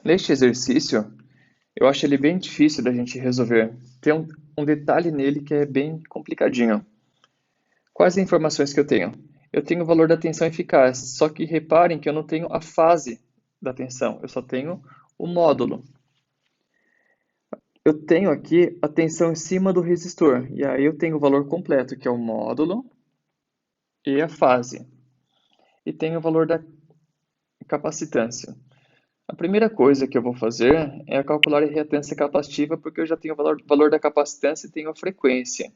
Neste exercício, eu acho ele bem difícil da gente resolver. Tem um detalhe nele que é bem complicadinho. Quais as informações que eu tenho? Eu tenho o valor da tensão eficaz, só que reparem que eu não tenho a fase da tensão, eu só tenho o módulo. Eu tenho aqui a tensão em cima do resistor, e aí eu tenho o valor completo, que é o módulo e a fase. E tenho o valor da capacitância. A primeira coisa que eu vou fazer é calcular a reatância capacitiva, porque eu já tenho o valor da capacitância e tenho a frequência.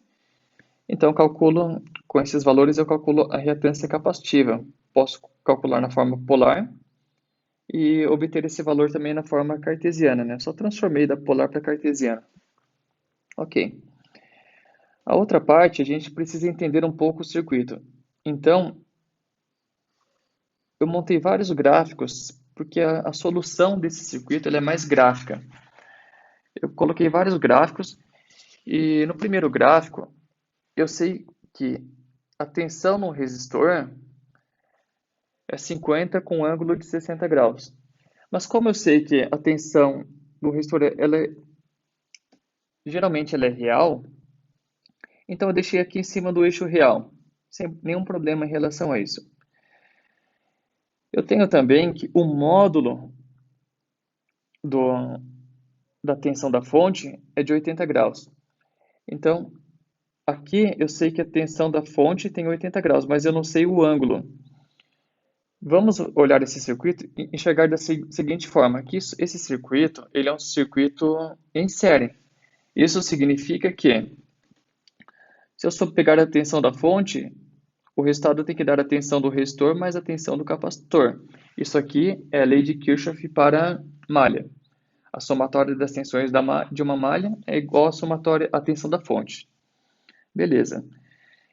Então, com esses valores, eu calculo a reatância capacitiva. Posso calcular na forma polar e obter esse valor também na forma cartesiana, né? Só transformei da polar para cartesiana. Ok. A outra parte, a gente precisa entender um pouco o circuito. Então, eu montei vários gráficos, porque a solução desse circuito ela é mais gráfica. Eu coloquei vários gráficos e no primeiro gráfico eu sei que a tensão no resistor é 50 com ângulo de 60 graus. Mas como eu sei que a tensão do resistor geralmente ela é real, então eu deixei aqui em cima do eixo real, sem nenhum problema em relação a isso. Eu tenho também que o módulo do, da tensão da fonte é de 80 graus. Então, aqui eu sei que a tensão da fonte tem 80 graus, mas eu não sei o ângulo. Vamos olhar esse circuito e enxergar da seguinte forma, que esse circuito ele é um circuito em série. Isso significa que, se eu só pegar a tensão da fonte, o resultado tem que dar a tensão do resistor mais a tensão do capacitor. Isso aqui é a lei de Kirchhoff para malha. A somatória das tensões de uma malha é igual à somatória à tensão da fonte. Beleza.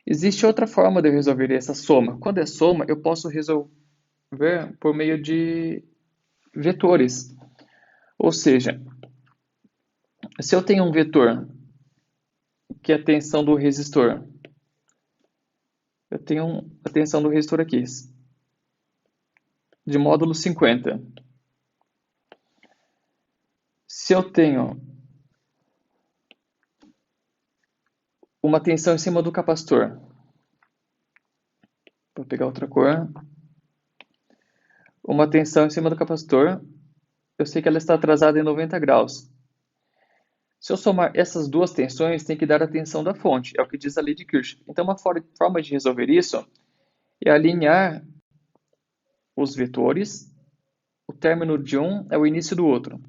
Existe outra forma de eu resolver essa soma. Quando é soma, eu posso resolver por meio de vetores. Ou seja, se eu tenho um vetor que é a tensão do resistor, eu tenho a tensão do resistor aqui, de módulo 50. Se eu tenho uma tensão em cima do capacitor, vou pegar outra cor, uma tensão em cima do capacitor, eu sei que ela está atrasada em 90 graus. Se eu somar essas duas tensões, tem que dar a tensão da fonte, é o que diz a lei de Kirchhoff. Então, uma forma de resolver isso é alinhar os vetores, o término de um é o início do outro.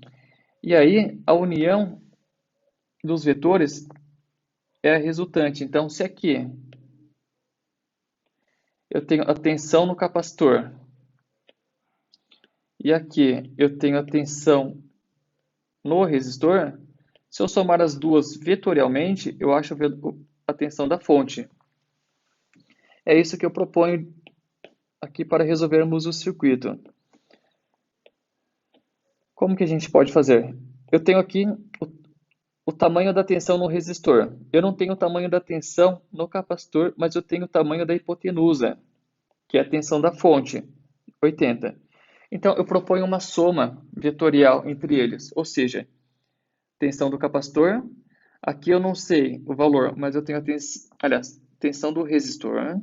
E aí, a união dos vetores é a resultante. Então, se aqui eu tenho a tensão no capacitor e aqui eu tenho a tensão no resistor, se eu somar as duas vetorialmente, eu acho a tensão da fonte. É isso que eu proponho aqui para resolvermos o circuito. Como que a gente pode fazer? Eu tenho aqui o tamanho da tensão no resistor. Eu não tenho o tamanho da tensão no capacitor, mas eu tenho o tamanho da hipotenusa, que é a tensão da fonte, 80. Então, eu proponho uma soma vetorial entre eles, ou seja, tensão do capacitor, aqui eu não sei o valor, mas eu tenho a tensão do resistor.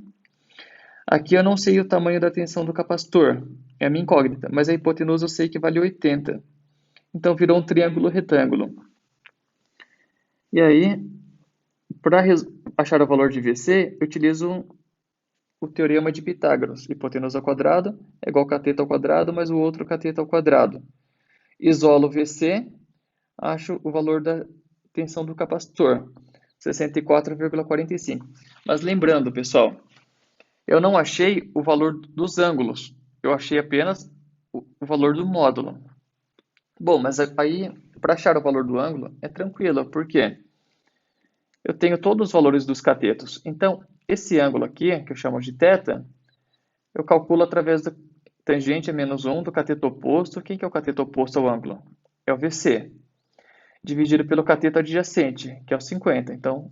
Aqui eu não sei o tamanho da tensão do capacitor, é a minha incógnita, mas a hipotenusa eu sei que vale 80. Então, virou um triângulo retângulo. E aí, para achar o valor de VC, eu utilizo o teorema de Pitágoras. Hipotenusa ao quadrado é igual a cateto ao quadrado mais o outro cateto ao quadrado. Isolo VC, acho o valor da tensão do capacitor, 64,45. Mas lembrando, pessoal, eu não achei o valor dos ângulos. Eu achei apenas o valor do módulo. Bom, mas aí, para achar o valor do ângulo, é tranquilo, porque eu tenho todos os valores dos catetos. Então, esse ângulo aqui, que eu chamo de θ, eu calculo através da tangente a menos 1 do cateto oposto. Quem que é o cateto oposto ao ângulo? É o VC, dividido pelo cateto adjacente, que é o 50. Então,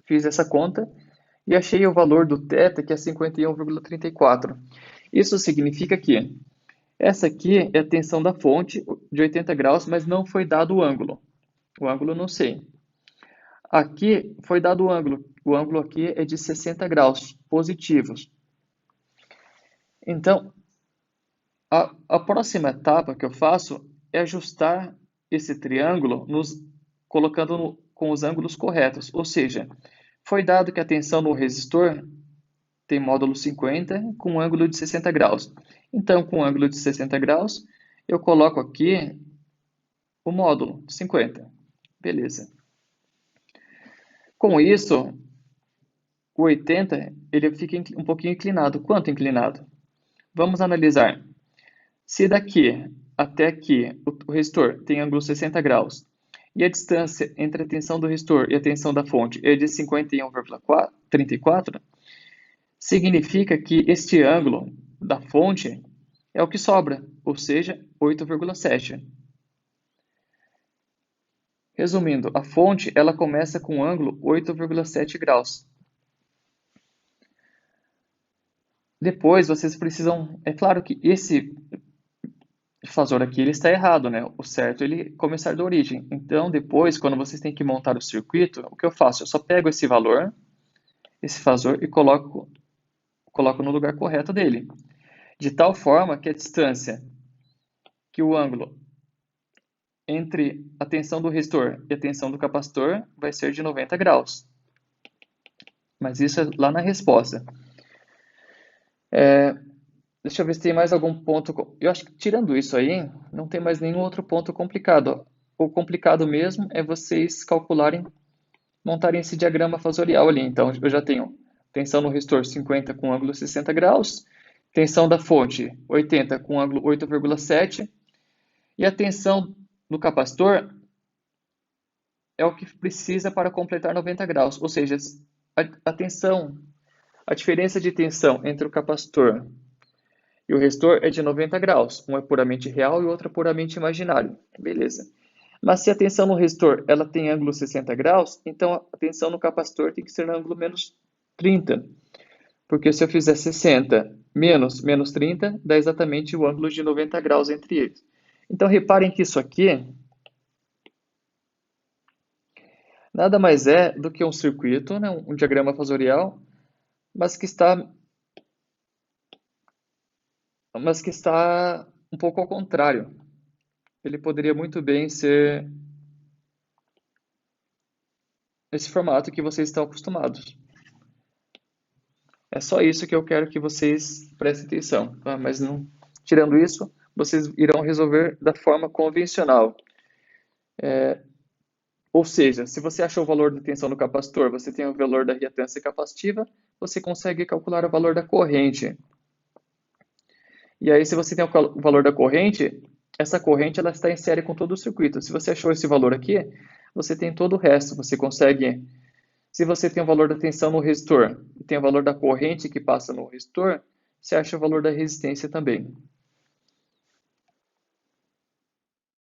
fiz essa conta e achei o valor do θ, que é 51,34. Isso significa que Essa aqui é a tensão da fonte de 80 graus, mas não foi dado o ângulo. O ângulo não sei. Aqui foi dado o ângulo. O ângulo aqui é de 60 graus positivos. Então, a próxima etapa que eu faço é ajustar esse triângulo colocando com os ângulos corretos. Ou seja, foi dado que a tensão no resistor tem módulo 50 com um ângulo de 60 graus. Então, com um ângulo de 60 graus, eu coloco aqui o módulo 50. Beleza. Com isso, o 80 ele fica um pouquinho inclinado. Quanto inclinado? Vamos analisar. Se daqui até aqui o resistor tem ângulo 60 graus e a distância entre a tensão do resistor e a tensão da fonte é de 51,34, significa que este ângulo da fonte é o que sobra, ou seja, 8,7. Resumindo, a fonte ela começa com um ângulo 8,7 graus. Depois vocês precisam, é claro que esse difusor aqui ele está errado, né? O certo é ele começar da origem. Então depois, quando vocês têm que montar o circuito, o que eu faço? Eu só pego esse valor, esse difusor e coloco no lugar correto dele. De tal forma que a distância, que o ângulo entre a tensão do resistor e a tensão do capacitor vai ser de 90 graus. Mas isso é lá na resposta. Deixa eu ver se tem mais algum ponto. Eu acho que tirando isso aí, não tem mais nenhum outro ponto complicado. O complicado mesmo é vocês calcularem, montarem esse diagrama fasorial ali. Então, eu já tenho tensão no resistor 50 com ângulo 60 graus, tensão da fonte 80 com ângulo 8,7 e a tensão no capacitor é o que precisa para completar 90 graus. Ou seja, a diferença de tensão entre o capacitor e o resistor é de 90 graus. Um é puramente real e o outro é puramente imaginário. Beleza. Mas se a tensão no resistor ela tem ângulo 60 graus, então a tensão no capacitor tem que ser no ângulo menos 30. Porque se eu fizer 60 menos 30, dá exatamente o ângulo de 90 graus entre eles. Então reparem que isso aqui nada mais é do que um circuito, né, um diagrama fasorial, mas que está um pouco ao contrário. Ele poderia muito bem ser esse formato que vocês estão acostumados. É só isso que eu quero que vocês prestem atenção, tá? Mas não, tirando isso, vocês irão resolver da forma convencional. Ou seja, se você achou o valor da tensão do capacitor, você tem o valor da reatância capacitiva, você consegue calcular o valor da corrente. E aí, se você tem o valor da corrente, essa corrente ela está em série com todo o circuito. Se você achou esse valor aqui, você tem todo o resto. Você consegue, se você tem o valor da tensão no resistor e tem o valor da corrente que passa no resistor, você acha o valor da resistência também.